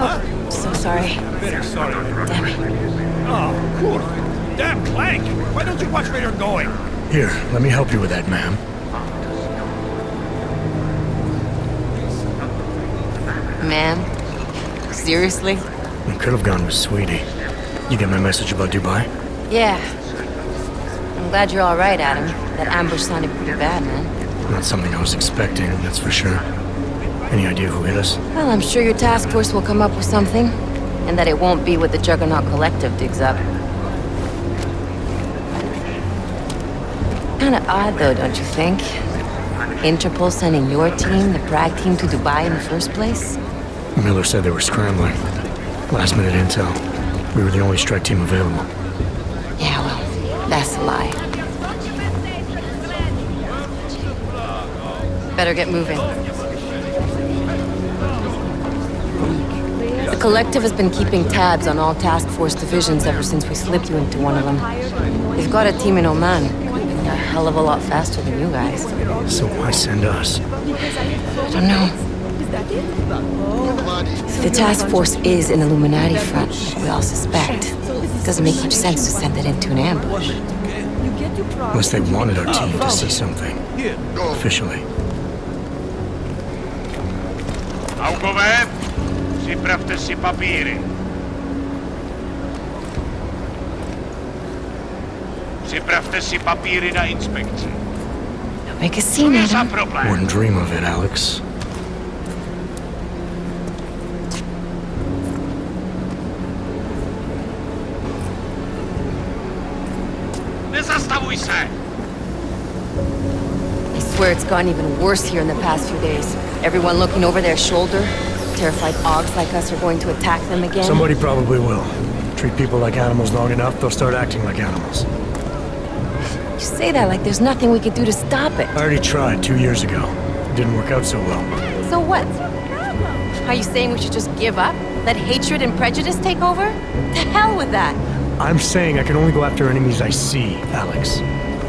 Oh, so sorry. Very sorry. Damn it. Oh, cool. Damn, Clank! Why don't you watch where you're going? Here, let me help you with that, ma'am. Ma'am? Seriously? I could have gone with Sweetie. You get my message about Dubai? Yeah. I'm glad you're alright, Adam. That ambush sounded pretty bad, man. Not something I was expecting, that's for sure. Any idea who hit us? Well, I'm sure your task force will come up with something. And that it won't be what the Juggernaut Collective digs up. Kinda odd, though, don't you think? Interpol sending your team, the Prague team, to Dubai in the first place? Miller said they were scrambling. Last minute intel. We were the only strike team available. Yeah, well, that's a lie. Better get moving. The Collective has been keeping tabs on all task force divisions ever since we slipped you into one of them. They've got a team in Oman, moving a hell of a lot faster than you guys. So why send us? I don't know. If the task force is an Illuminati front, we all suspect, it doesn't make much sense to send it into an ambush. Unless they wanted our team to see something. Officially. Augover, připravte si papíry. Připravte si papíry na inspekci. Don't make a scene, Co je za Adam. problém? Wouldn't dream of it, Alex. Nezastavuj se! I swear it's gotten even worse here in the past few days. Everyone looking over their shoulder. Terrified Augs like us are going to attack them again. Somebody probably will. Treat people like animals long enough, they'll start acting like animals. You say that like there's nothing we could do to stop it. I already tried 2 years ago. It didn't work out so well. So what? Are you saying we should just give up? Let hatred and prejudice take over? To hell with that! I'm saying I can only go after enemies I see, Alex.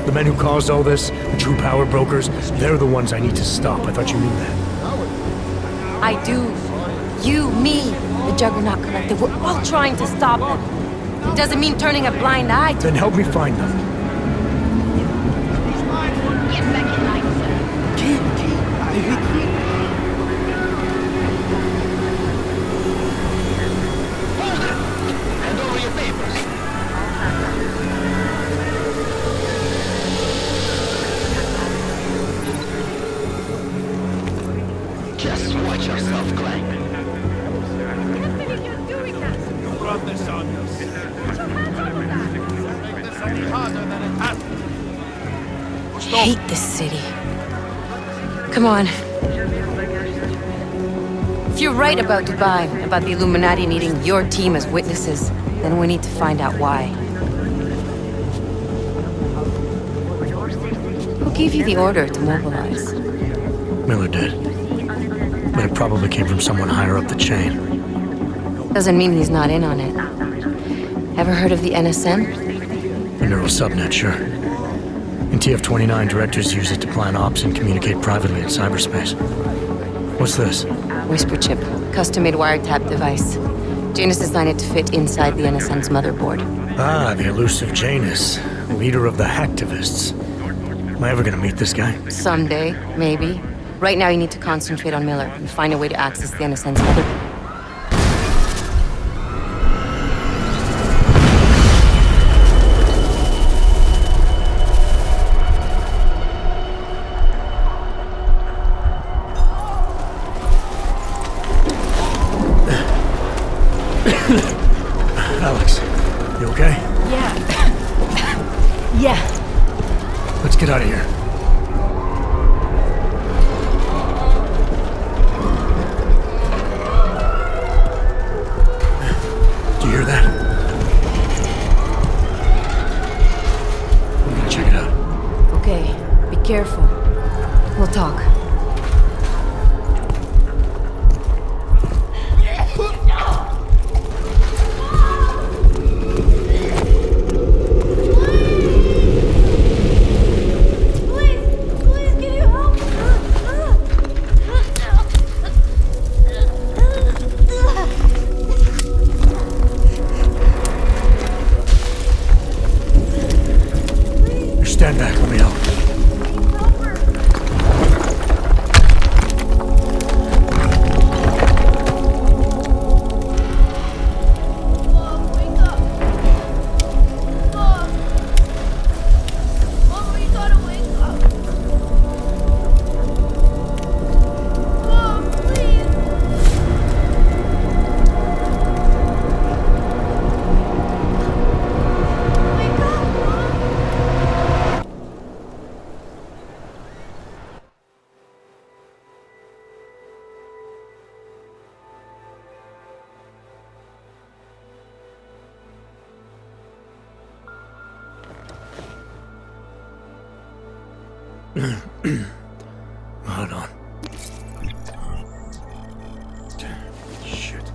The men who caused all this, the true power brokers, they're the ones I need to stop. I thought you knew that. I do. You, me, the Juggernaut Collective, we're all trying to stop them. It doesn't mean turning a blind eye to... Then help me find them. Get back in line, sir. Hand over your papers. Just watch yourself, Clank. You brought this on yourself. Make this any harder than it has to be. I hate this city. Come on. If you're right about Dubai, about the Illuminati needing your team as witnesses, then we need to find out why. Who gave you the order to mobilize? Miller did. But it probably came from someone higher up the chain. Doesn't mean he's not in on it. Ever heard of the NSM? The neural subnet, sure. In TF-29, directors use it to plan ops and communicate privately in cyberspace. What's this? Whisper chip, custom-made wiretap device. Janus designed it to fit inside the NSM's motherboard. Ah, the elusive Janus, leader of the hacktivists. Am I ever gonna meet this guy? Someday, maybe. Right now you need to concentrate on Miller and find a way to access the NSM's motherboard. Alex, you okay? Yeah. Yeah. Let's get out of here. Do you hear that? I'm gonna check it out. Okay, be careful. We'll talk. Hold on. Shit.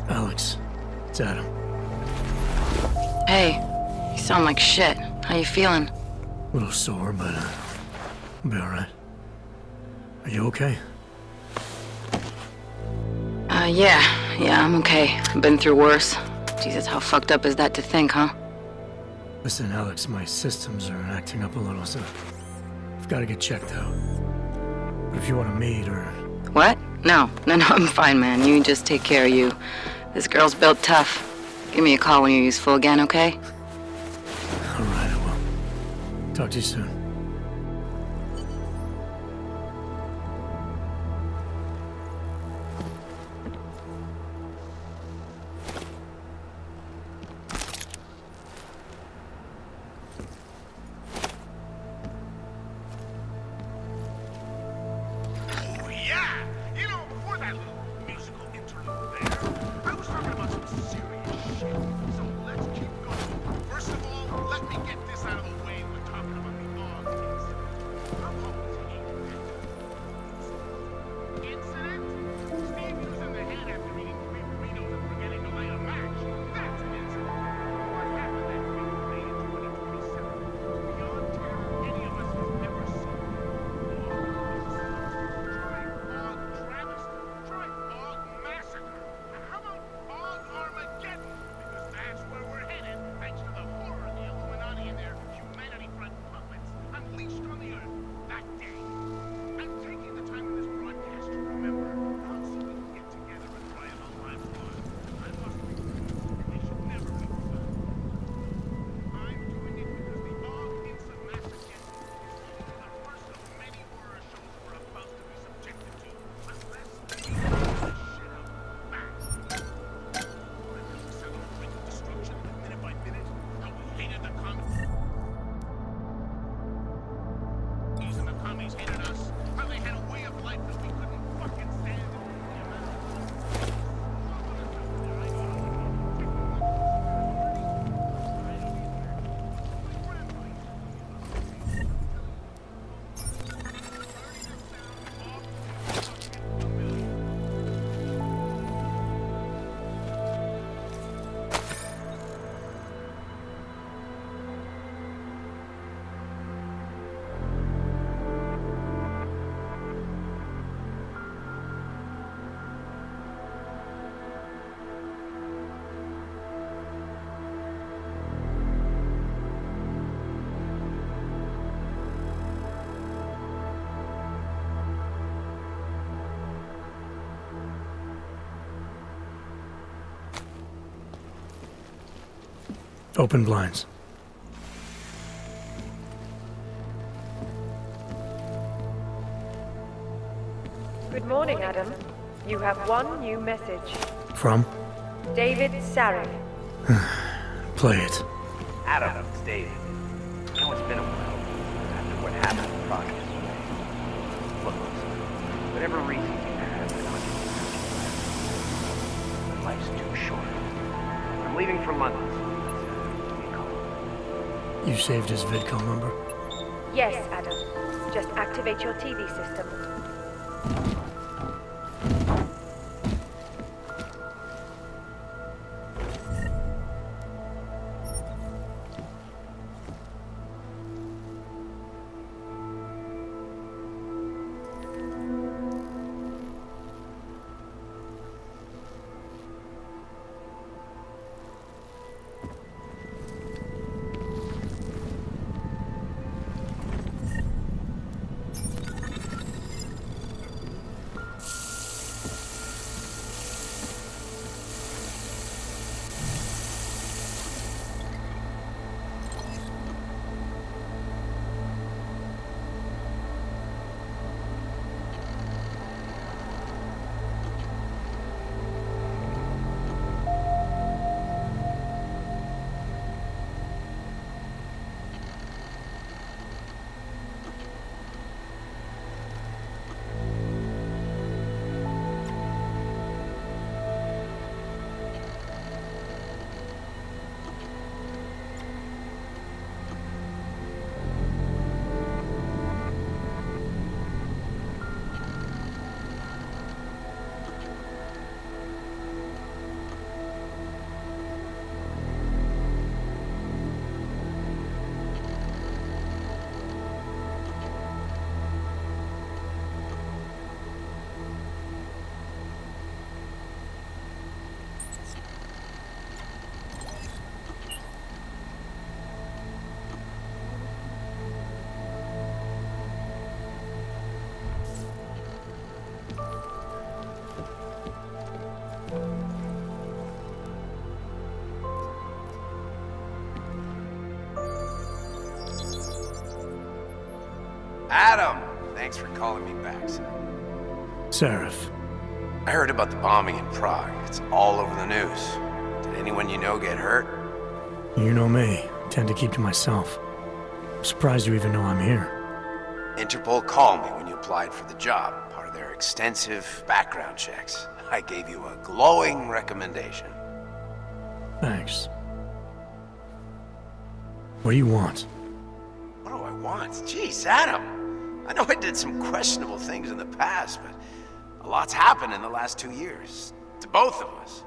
Alex, it's Adam. Hey, you sound like shit. How you feeling? A little sore, but I'll be alright. Are you okay? Yeah, I'm okay. I've been through worse. Jesus, how fucked up is that to think, huh? Listen, Alex, my systems are acting up a little, so I've got to get checked out. But if you want to meet or... What? No, I'm fine, man. You just take care of you. This girl's built tough. Give me a call when you're useful again, okay? Alright, I will. Talk to you soon. Yeah! You know, before that little musical interlude there, I was talking about some serious shit. So let's keep going. First of all, let me get this out of the way. We're talking about the dog incident. How long was he incident? Steve using the head after eating 3 burritos and forgetting to light a match. That's an incident. What happened that fateful day in 2027 was beyond terror any of us has ever seen. Try Bog Massacre. How about Bog Armageddon? Because that's where we're headed, thanks to the horror of the Illuminati and their humanity front puppets unleashed on the Earth that day. I'm taking the time in this broadcast to remember how so we can get together and riot all lives blood. I must be and they should never be forgotten. I'm doing it because the Bog Massacre is only the first of many horror shows we're about to be subjected to. Unless we get this shit out fast. Remember the sound of breaking destruction minute by minute? How we hated the commies and the commies hated us? How they had a way of life that we couldn't fucking stand? Open blinds. Good morning, Adam. You have one new message. From? David Sarek. Play it. Adam, it's David. I know it's been a while after what happened in Prague yesterday. Look, whatever reason you have, I don't give you life's too short. I'm leaving for London. Give me a call. You saved his VidCom number? Yes, Adam. Just activate your TV system. Adam! Thanks for calling me back, son. Seraph. I heard about the bombing in Prague. It's all over the news. Did anyone you know get hurt? You know me. Tend to keep to myself. I'm surprised you even know I'm here. Interpol called me when you applied for the job, part of their extensive background checks. I gave you a glowing recommendation. Thanks. What do you want? What do I want? Jeez, Adam! I know I did some questionable things in the past, but a lot's happened in the last 2 years. To both of us.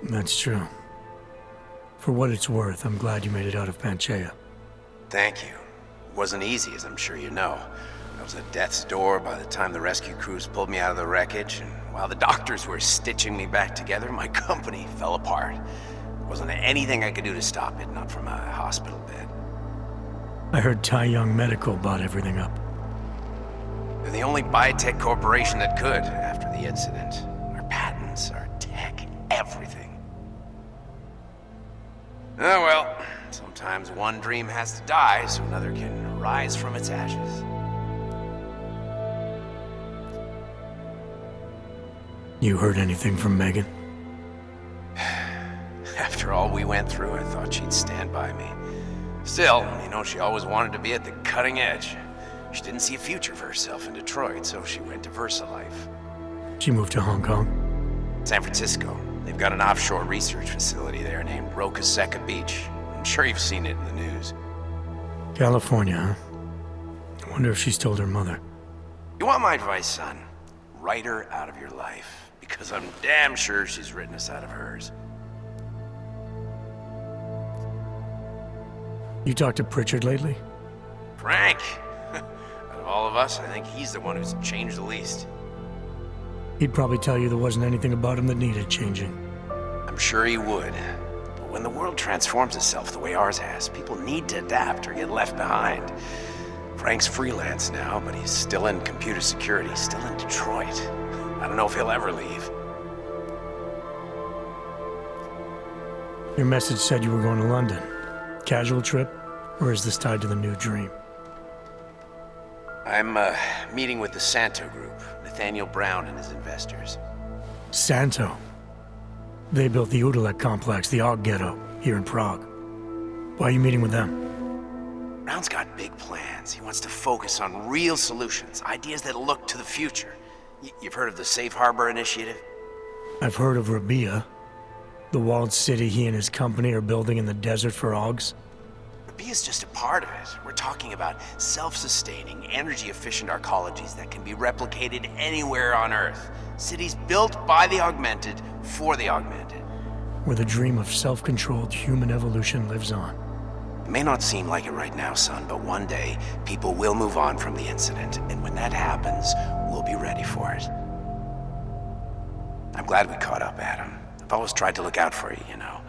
That's true. For what it's worth, I'm glad you made it out of Panchaea. Thank you. It wasn't easy, as I'm sure you know. I was at death's door by the time the rescue crews pulled me out of the wreckage, and while the doctors were stitching me back together, my company fell apart. There wasn't anything I could do to stop it, not from a hospital bed. I heard Tai Young Medical bought everything up. They're the only biotech corporation that could, after the incident. Our patents, our tech, everything. Oh well, sometimes one dream has to die so another can rise from its ashes. You heard anything from Megan? After all we went through, I thought she'd stand by me. Still, you know, she always wanted to be at the cutting edge. She didn't see a future for herself in Detroit, so she went to VersaLife. She moved to Hong Kong? San Francisco. They've got an offshore research facility there named Roca Seca Beach. I'm sure you've seen it in the news. California, huh? I wonder if she's told her mother. You want my advice, son? Write her out of your life. Because I'm damn sure she's written us out of hers. You talked to Pritchard lately? Frank! Out of all of us, I think he's the one who's changed the least. He'd probably tell you there wasn't anything about him that needed changing. I'm sure he would. But when the world transforms itself the way ours has, people need to adapt or get left behind. Frank's freelance now, but he's still in computer security, still in Detroit. I don't know if he'll ever leave. Your message said you were going to London. Casual trip? Or is this tied to the new dream? I'm, meeting with the Santo Group, Nathaniel Brown and his investors. Santo? They built the Udalek complex, the Og Ghetto, here in Prague. Why are you meeting with them? Brown's got big plans. He wants to focus on real solutions, ideas that look to the future. You've heard of the Safe Harbor Initiative? I've heard of Rabia, the walled city he and his company are building in the desert for Ogs. Rabia's just a part of it. We're talking about self-sustaining, energy-efficient arcologies that can be replicated anywhere on Earth. Cities built by the augmented, for the augmented. Where the dream of self-controlled human evolution lives on. It may not seem like it right now, son, but one day, people will move on from the incident, and when that happens, we'll be ready for it. I'm glad we caught up, Adam. I've always tried to look out for you, you know.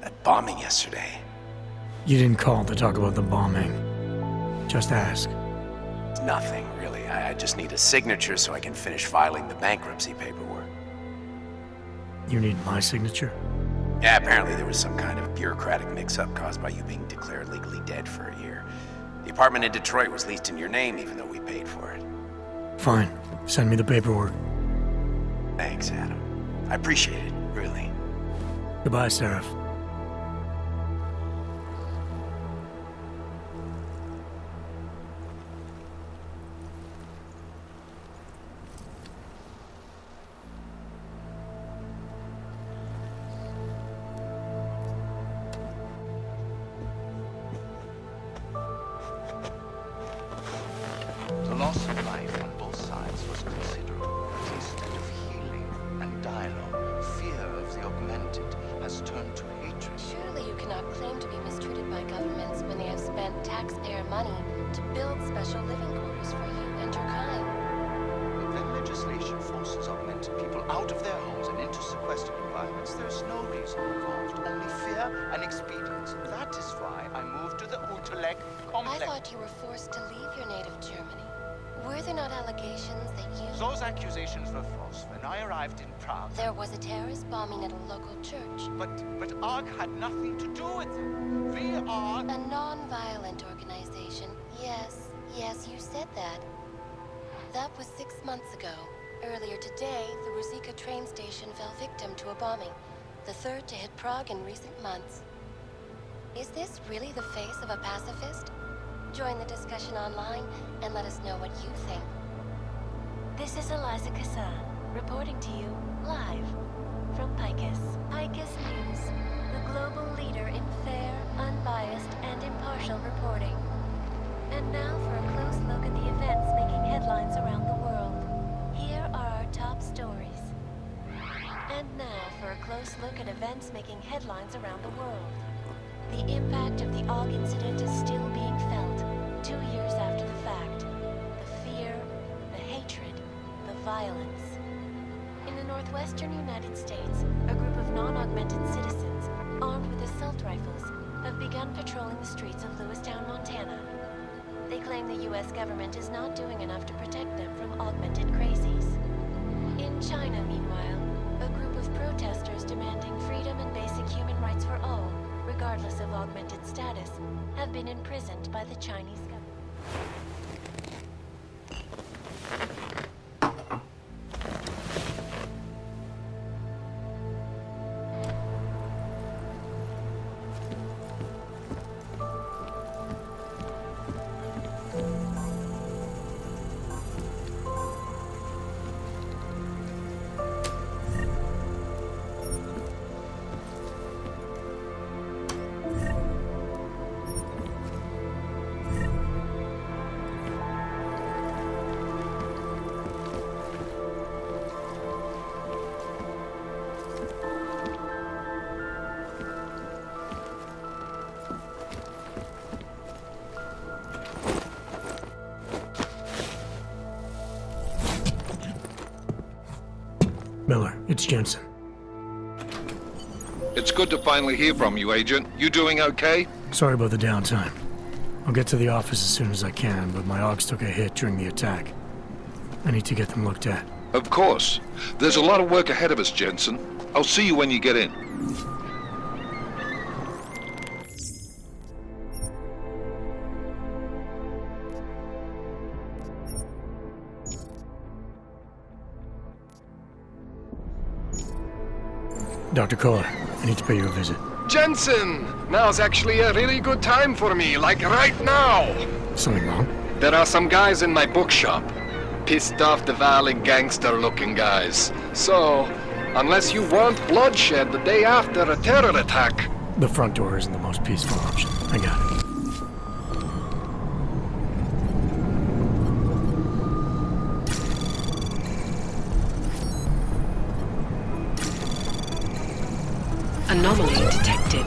That bombing yesterday. You didn't call to talk about the bombing. Just ask. It's nothing, really. I just need a signature so I can finish filing the bankruptcy paperwork. You need my signature? Yeah, apparently there was some kind of bureaucratic mix-up caused by you being declared legally dead for a year. The apartment in Detroit was leased in your name, even though we paid for it. Fine. Send me the paperwork. Thanks, Adam. I appreciate it, really. Goodbye, Seraph. The loss of life on both sides was considerable, but instead of healing and dialogue, fear of the augmented has turned to hatred. Surely you cannot claim to be mistreated by governments when they have spent taxpayer money to build special living quarters for you and your kind. When legislation forces augmented people out of their homes and into sequestered environments, there's no reason involved, only fear and expedience. That is why I moved to the Utalek complex. I thought you were forced to leave your native Germany. Were there not allegations that you... Those accusations were false. When I arrived in Prague... There was a terrorist bombing at a local church. But ARG had nothing to do with it. We are... A non-violent organization. Yes, you said that. That was 6 months ago. Earlier today, the Ruzicka train station fell victim to a bombing. The third to hit Prague in recent months. Is this really the face of a pacifist? Join the discussion online and let us know what you think. This is Eliza Kassan, reporting to you live from Picus. Picus News, the global leader in fair, unbiased, and impartial reporting. And now for a close look at the events making headlines around the world. Here are our top stories. And now for a close look at events making headlines around the world. The impact of the AUG incident is still being felt, 2 years after the fact. The fear, the hatred, the violence. In the northwestern United States, a group of non-augmented citizens, armed with assault rifles, have begun patrolling the streets of Lewistown, Montana. They claim the US government is not doing enough to protect them from augmented crazies. In China, meanwhile, a group of protesters demanding freedom and basic human rights for all, regardless of augmented status, have been imprisoned by the Chinese government. Miller, it's Jensen. It's good to finally hear from you, Agent. You doing okay? Sorry about the downtime. I'll get to the office as soon as I can, but my AUGs took a hit during the attack. I need to get them looked at. Of course. There's a lot of work ahead of us, Jensen. I'll see you when you get in. Dr. Kohler, I need to pay you a visit. Jensen! Now's actually a really good time for me, like right now! Something wrong? There are some guys in my bookshop. Pissed off the valley gangster-looking guys. So, unless you want bloodshed the day after a terror attack... The front door isn't the most peaceful option. I got it. Anomaly detected.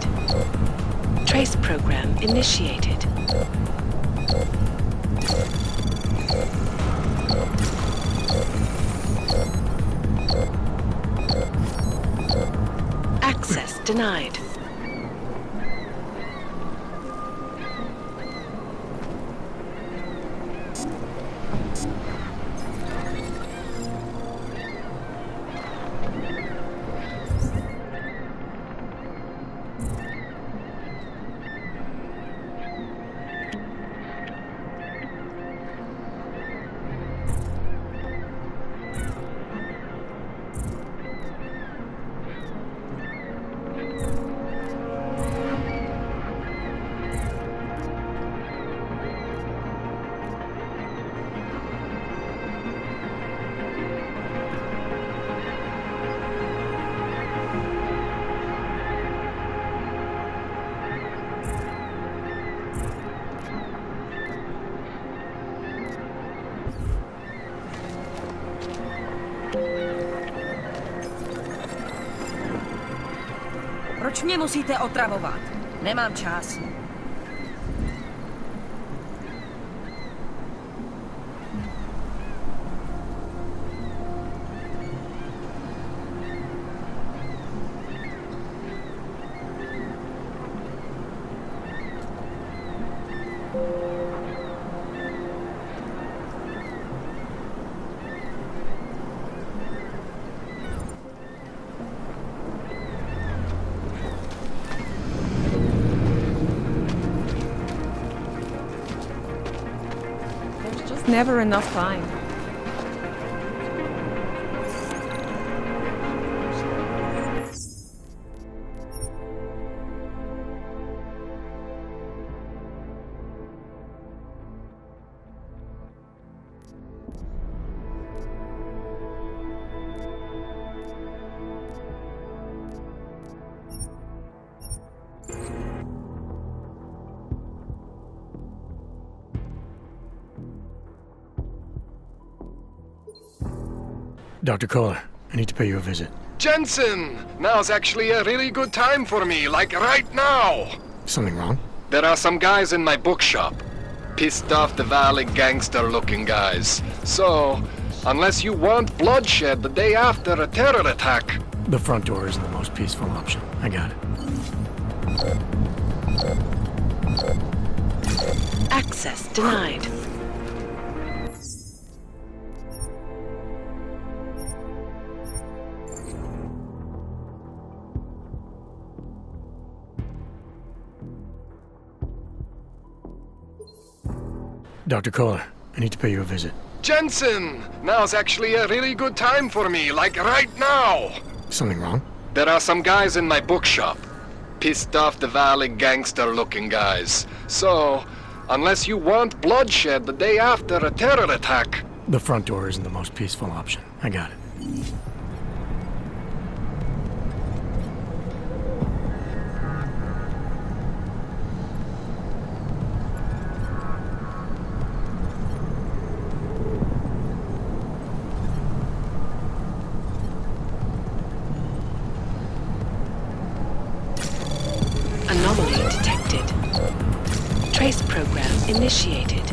Trace program initiated. Access denied. Proč mě musíte otravovat? Nemám čas. Never enough time. Dr. Kohler, I need to pay you a visit. Jensen! Now's actually a really good time for me, like right now! Something wrong? There are some guys in my bookshop. Pissed off the valley gangster-looking guys. So, unless you want bloodshed the day after a terror attack... The front door isn't the most peaceful option. I got it. Access denied. Dr. Kohler, I need to pay you a visit. Jensen! Now's actually a really good time for me, like right now! Something wrong? There are some guys in my bookshop. Pissed off the valley gangster-looking guys. So, unless you want bloodshed the day after a terror attack... The front door isn't the most peaceful option. I got it. Anomaly detected. Trace program initiated.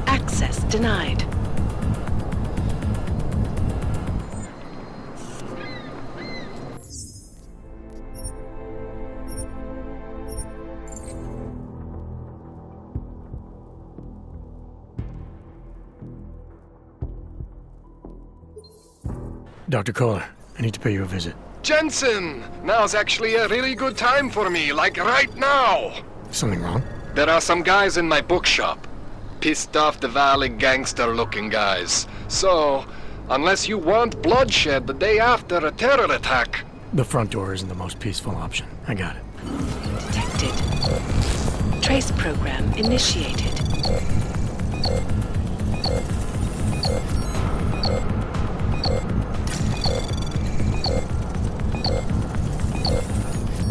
Access denied. Dr. Kohler, I need to pay you a visit. Jensen! Now's actually a really good time for me, like right now! Something wrong? There are some guys in my bookshop. Pissed off the valley gangster-looking guys. So, unless you want bloodshed the day after a terror attack... The front door isn't the most peaceful option. I got it. Detected. Trace program initiated.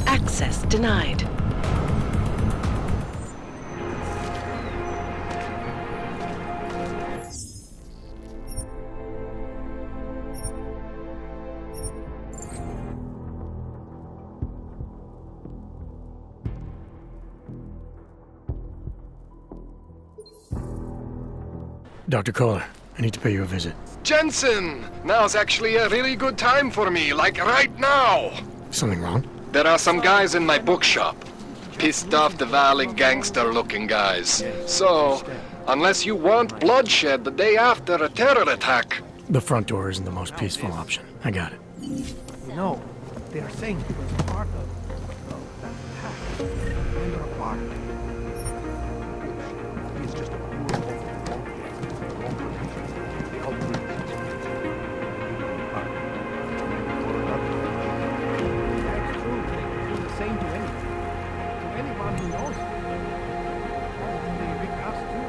Access denied. Dr. Kohler, I need to pay you a visit. Jensen! Now's actually a really good time for me, like right now! Something wrong? There are some guys in my bookshop. Pissed off the valley gangster-looking guys. So, unless you want bloodshed the day after a terror attack... The front door isn't the most peaceful option. I got it. No, they are saying it was part of that attack. And they're a part of it. He's just a poor the ultimate. That's true. They could do the same to anyone. To anyone who knows it. They evict us too.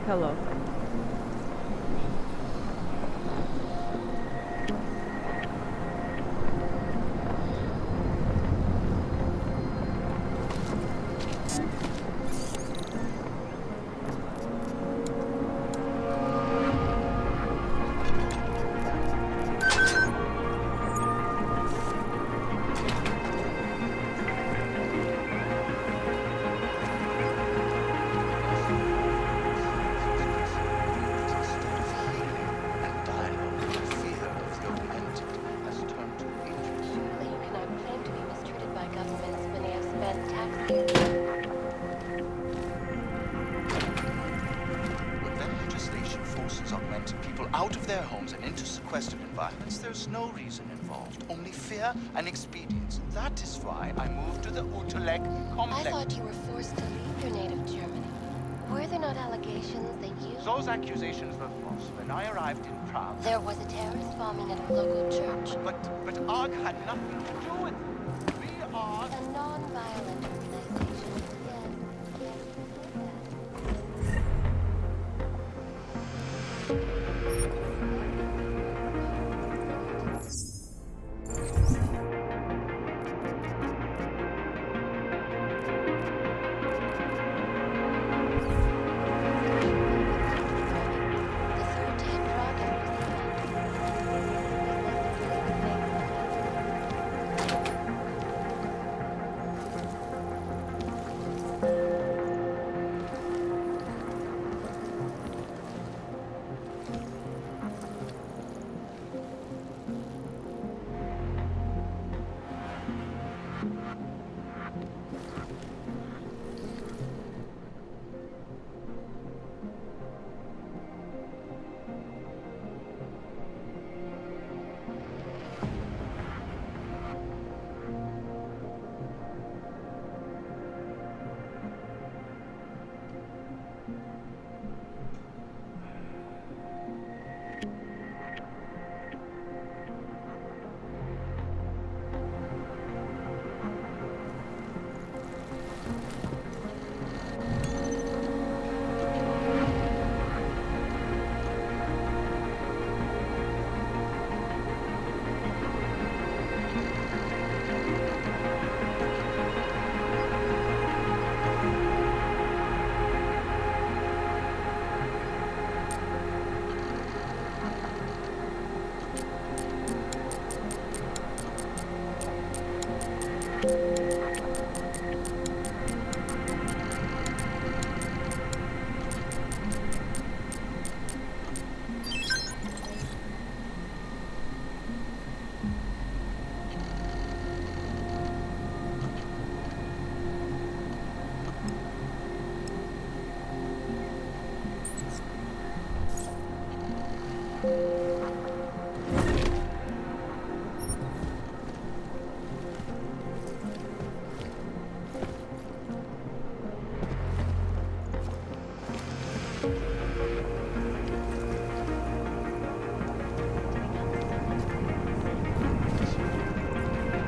Hello. Out of their homes and into sequestered environments, there's no reason involved, only fear and expedience. That is why I moved to the Uteleg complex. I thought you were forced to leave your native Germany. Were there not allegations that you... Those accusations were false. When I arrived in Prague... There was a terrorist bombing at a local church. But ARG had nothing to do with it. We are... A non-violent organization. Yes.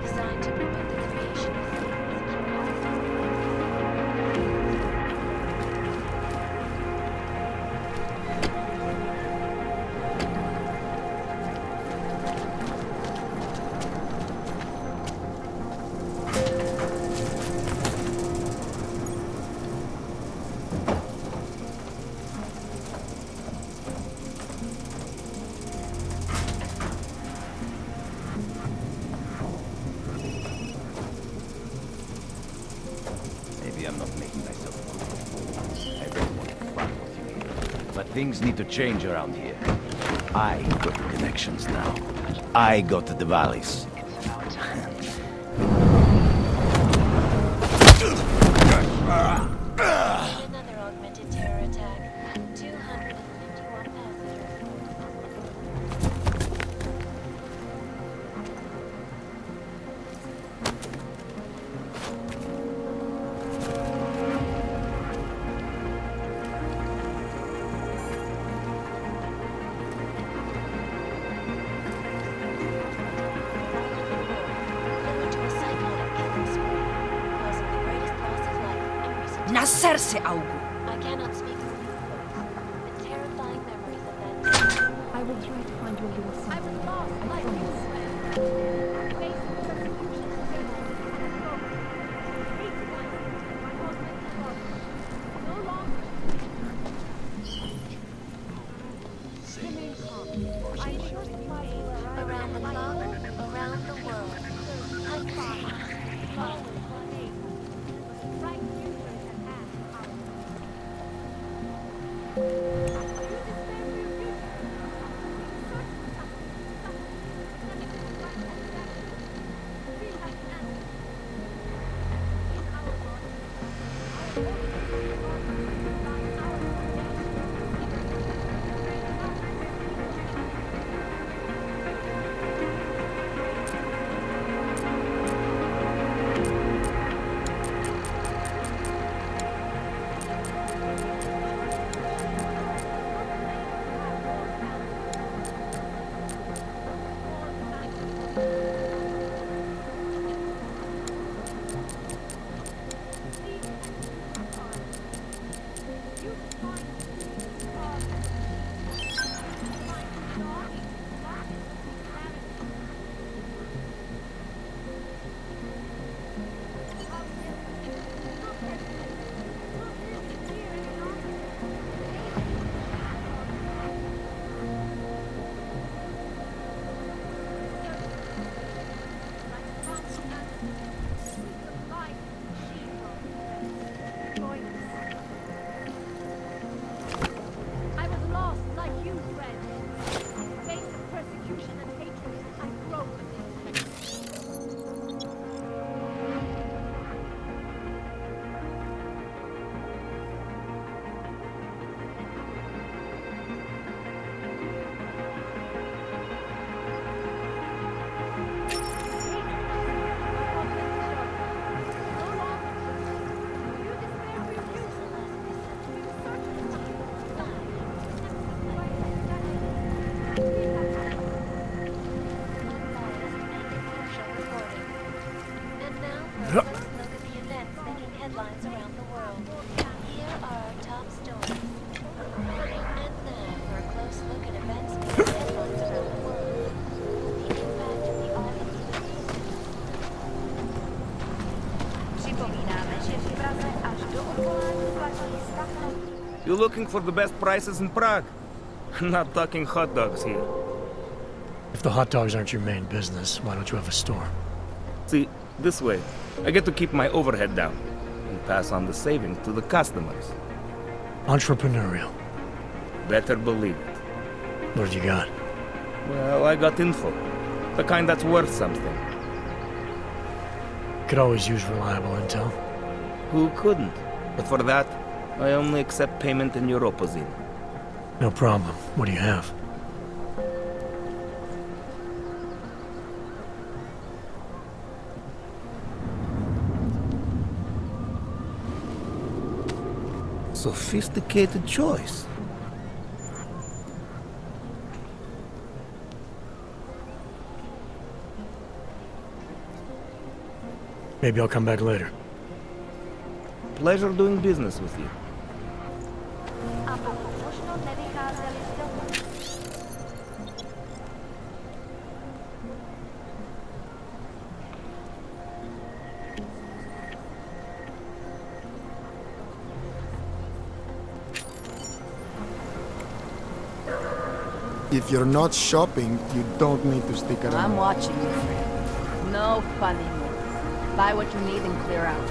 Designed to promote the creation of Maybe I'm not making myself good. I don't want to front with you here. But things need to change around here. I got the connections now. I got the valleys. another augmented terror attack. 251 passengers. Nasser se augu! I cannot speak for you, but the terrifying memories of that day. I will try to find where you are somewhere. I promise. Around the clock, around the world. You looking for the best prices in Prague? Not talking hot dogs here. If the hot dogs aren't your main business, why don't you have a store? See, This way, I get to keep my overhead down and pass on the savings to the customers. Entrepreneurial. Better believe it. What have you got? Well, I got info. The kind that's worth something. Could always use reliable intel. Who couldn't? But for that, I only accept payment in Europozine. No problem. What do you have? Sophisticated choice. Maybe I'll come back later. Pleasure doing business with you. If you're not shopping, you don't need to stick around. I'm watching you, friend. No funny moves. Buy what you need and clear out.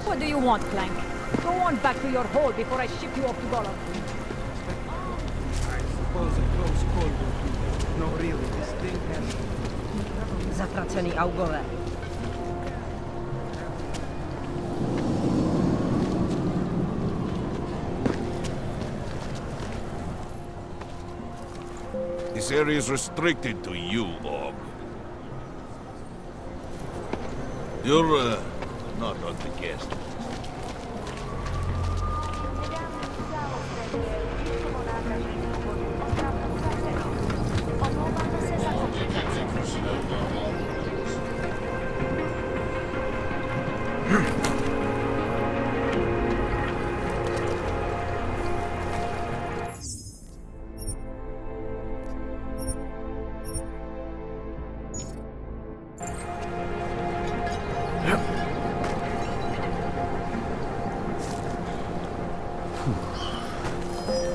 What do you want, Clank? Go on back to your hole before I ship you off to Gollum. I suppose a close call will do. No, really, this thing has... Zatraceni augowe. This area is restricted to you, Og. You're, not on the guest.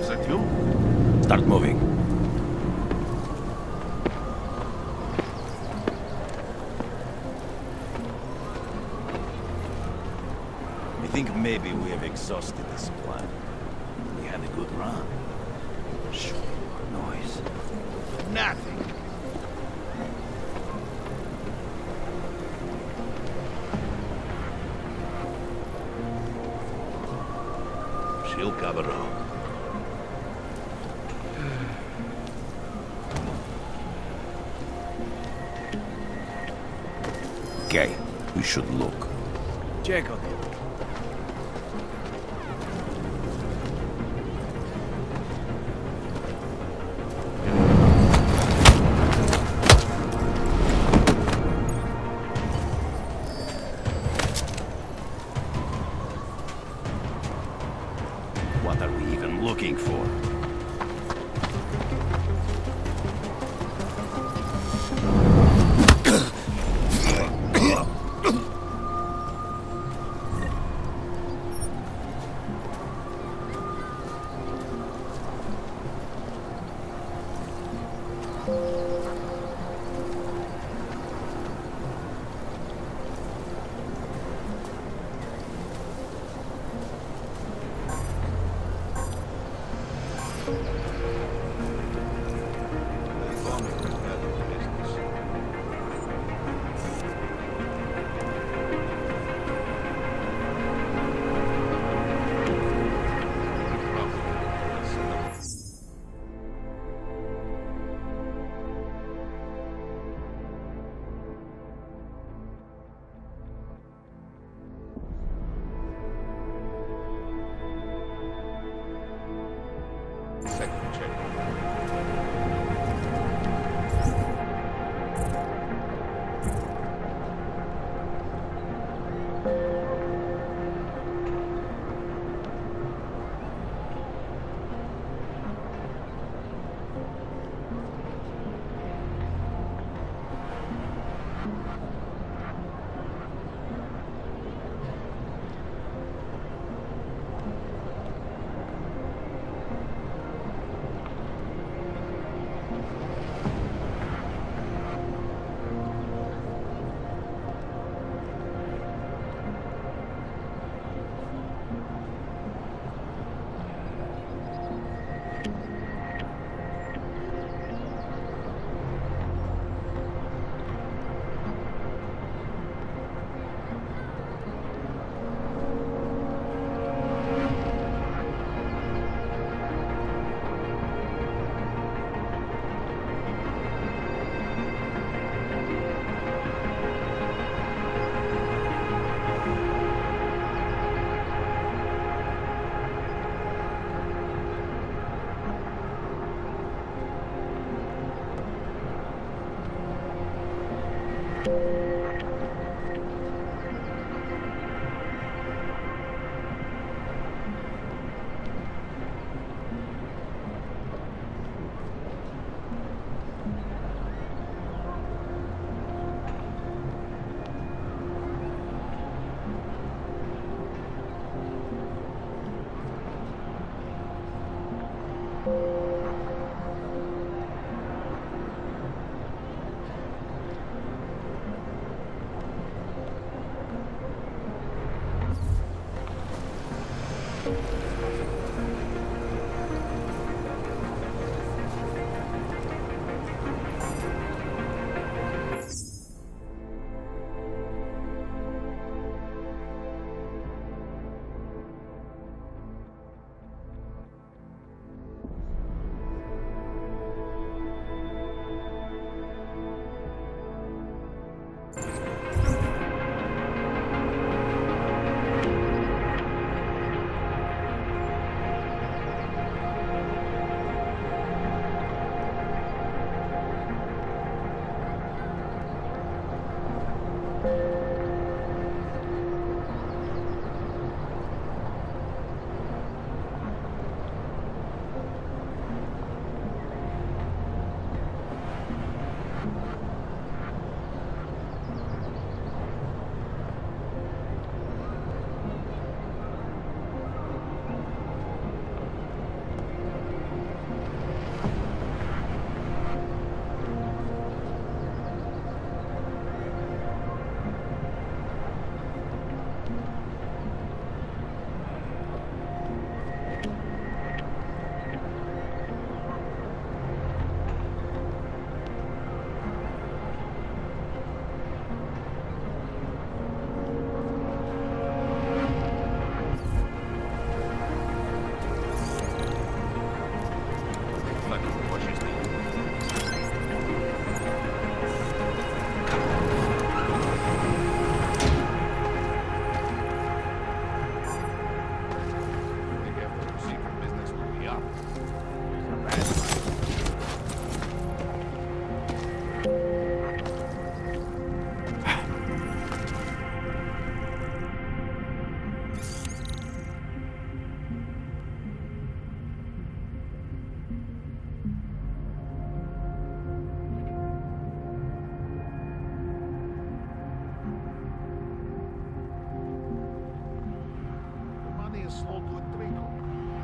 Is that you? Start moving. I think maybe we have exhausted this plan. We had a good run. Shh, noise. Nothing. She'll cover up. Okay, we should look. Check on it. What are we even looking for? Second check.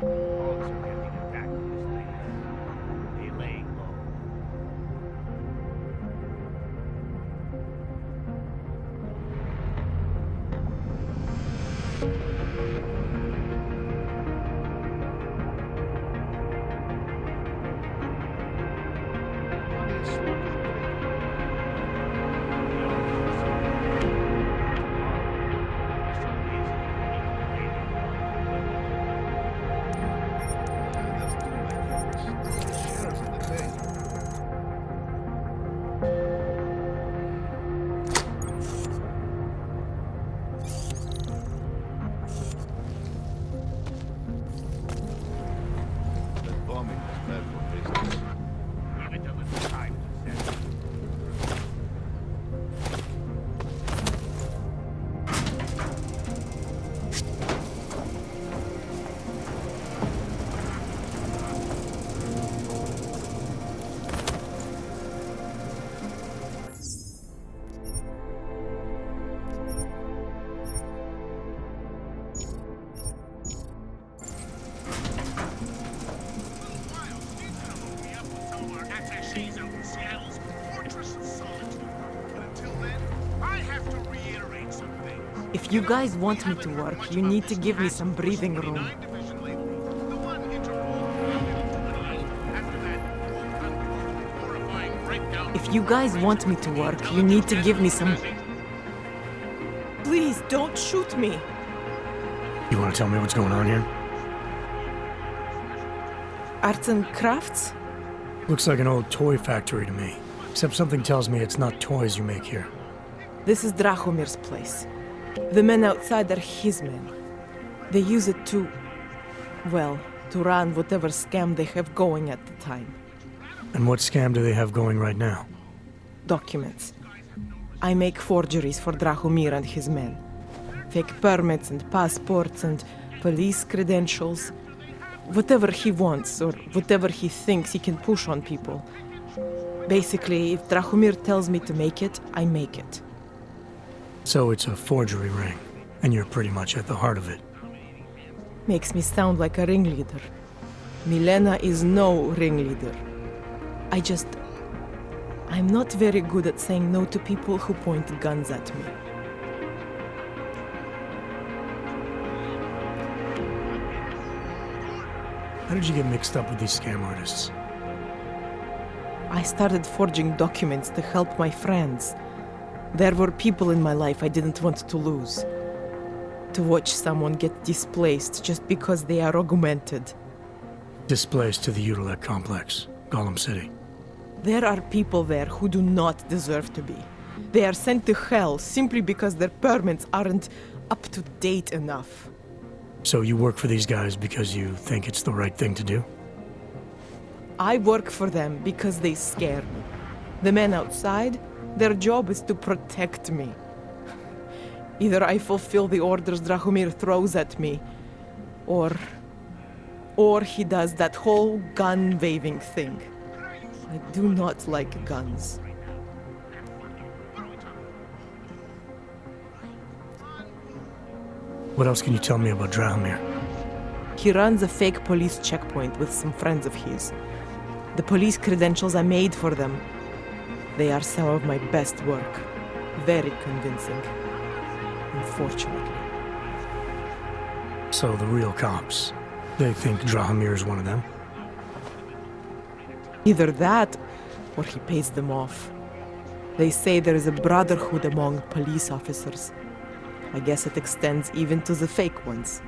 Also getting attacked in this thing. They're laying low. That bombing was bad for business. Give it a little time to settle. If you guys want me to work, you need to give me some breathing room. If you guys want me to work, you need to give me some... Please, don't shoot me! You want to tell me what's going on here? Arts and crafts? Looks like an old toy factory to me. Except something tells me it's not toys you make here. This is Drahomir's place. The men outside are his men. They use it to... well, to run whatever scam they have going at the time. And what scam do they have going right now? Documents. I make forgeries for Drahomir and his men. Fake permits and passports and police credentials. Whatever he wants, or whatever he thinks he can push on people. Basically, if Drahomir tells me to make it, I make it. So it's a forgery ring, and you're pretty much at the heart of it. Makes me sound like a ringleader. Milena is no ringleader. I'm not very good at saying no to people who point guns at me. How did you get mixed up with these scam artists? I started forging documents to help my friends. There were people in my life I didn't want to lose. To watch someone get displaced just because they are augmented. Displaced to the Utilec complex, Gollum City. There are people there who do not deserve to be. They are sent to hell simply because their permits aren't up to date enough. So you work for these guys because you think it's the right thing to do? I work for them because they scare me. The men outside, their job is to protect me. Either I fulfill the orders Drahomir throws at me, or he does that whole gun-waving thing. I do not like guns. What else can you tell me about Drahomir? He runs a fake police checkpoint with some friends of his. The police credentials I made for them, they are some of my best work. Very convincing. Unfortunately. So the real cops, they think Drahomir's one of them? Either that, or he pays them off. They say there is a brotherhood among police officers. I guess it extends even to the fake ones.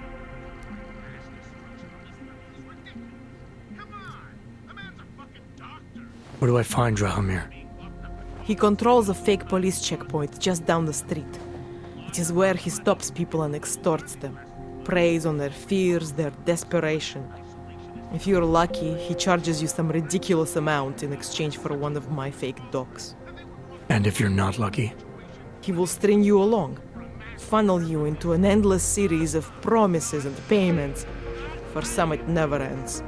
Where do I find Drahomir? He controls a fake police checkpoint just down the street. It is where he stops people and extorts them. Preys on their fears, their desperation. If you're lucky, he charges you some ridiculous amount in exchange for one of my fake docs. And if you're not lucky? He will string you along. Funnel you into an endless series of promises and payments. For some, it never ends.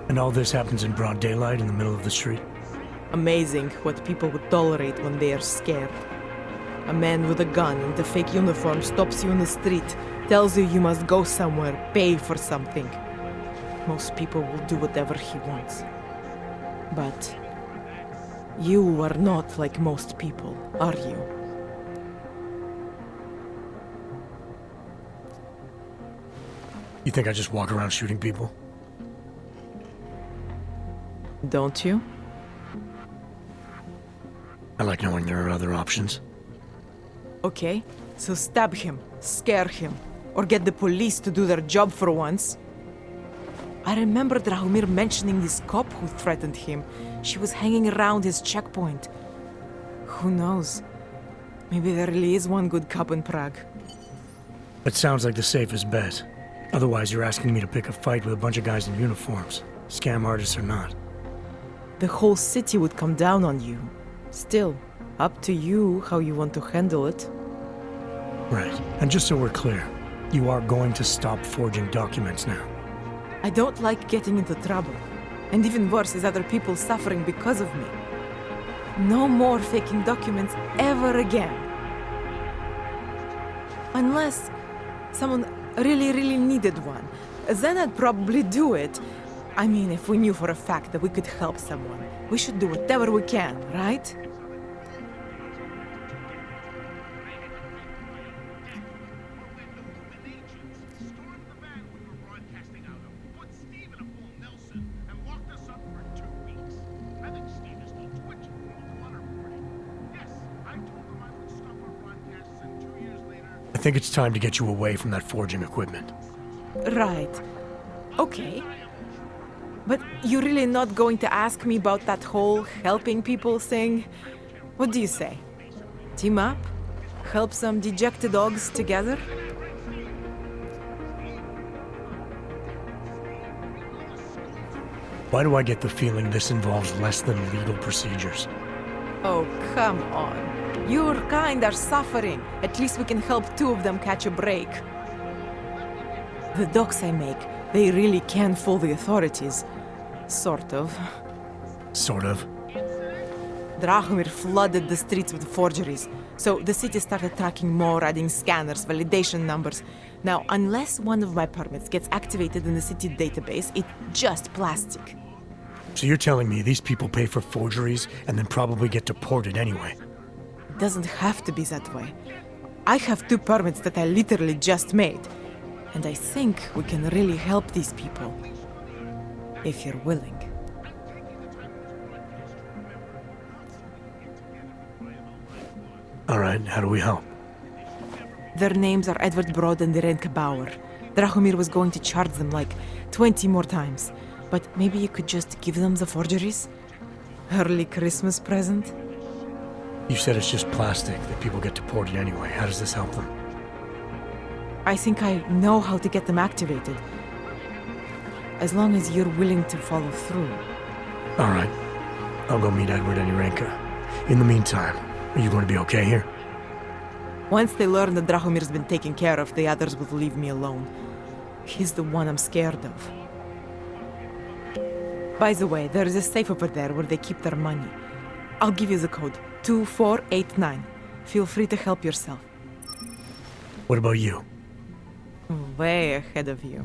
And all this happens in broad daylight in the middle of the street? Amazing what people would tolerate when they are scared. A man with a gun and a fake uniform stops you in the street, tells you you must go somewhere, pay for something. most people will do whatever he wants. But you are not like most people, are you? You think I just walk around shooting people? Don't you? I like knowing there are other options. Okay, so stab him, scare him, or get the police to do their job for once. I remember Drahomir mentioning this cop who threatened him. She was hanging around his checkpoint. Who knows? Maybe there really is one good cop in Prague. That sounds like the safest bet. Otherwise, you're asking me to pick a fight with a bunch of guys in uniforms, scam artists or not. The whole city would come down on you. Still, up to you how you want to handle it. Right. And just so we're clear, you are going to stop forging documents now. I don't like getting into trouble. And even worse is other people suffering because of me. No more faking documents ever again. Unless someone really needed one. Then I'd probably do it. I mean, if we knew for a fact that we could help someone, we should do whatever we can, right? I think it's time to get you away from that forging equipment. Right. Okay. But you're really not going to ask me about that whole helping people thing? What do you say? Team up? Help some dejected dogs together? Why do I get the feeling this involves less than legal procedures? Oh, come on. Your kind are suffering. At least we can help two of them catch a break. The docs I make, they really can fool the authorities. Sort of. Sort of? Drahomir flooded the streets with forgeries, so the city started tracking more, adding scanners, validation numbers. Now, unless one of my permits gets activated in the city database, it's just plastic. So you're telling me these people pay for forgeries and then probably get deported anyway? It doesn't have to be that way. I have 2 permits that I literally just made. And I think we can really help these people. If you're willing. All right, how do we help? Their names are Edward Broad and Irenka Bauer. Drahomir was going to charge them like 20 more times. But maybe you could just give them the forgeries? Early Christmas present? You said it's just plastic, that people get deported anyway. How does this help them? I think I know how to get them activated. As long as you're willing to follow through. All right. I'll go meet Edward and Irenka. In the meantime, are you going to be okay here? Once they learn that Drahomir's been taken care of, the others will leave me alone. He's the one I'm scared of. By the way, there is a safe over there where they keep their money. I'll give you the code. 2489. Feel free to help yourself. What about you? Way ahead of you.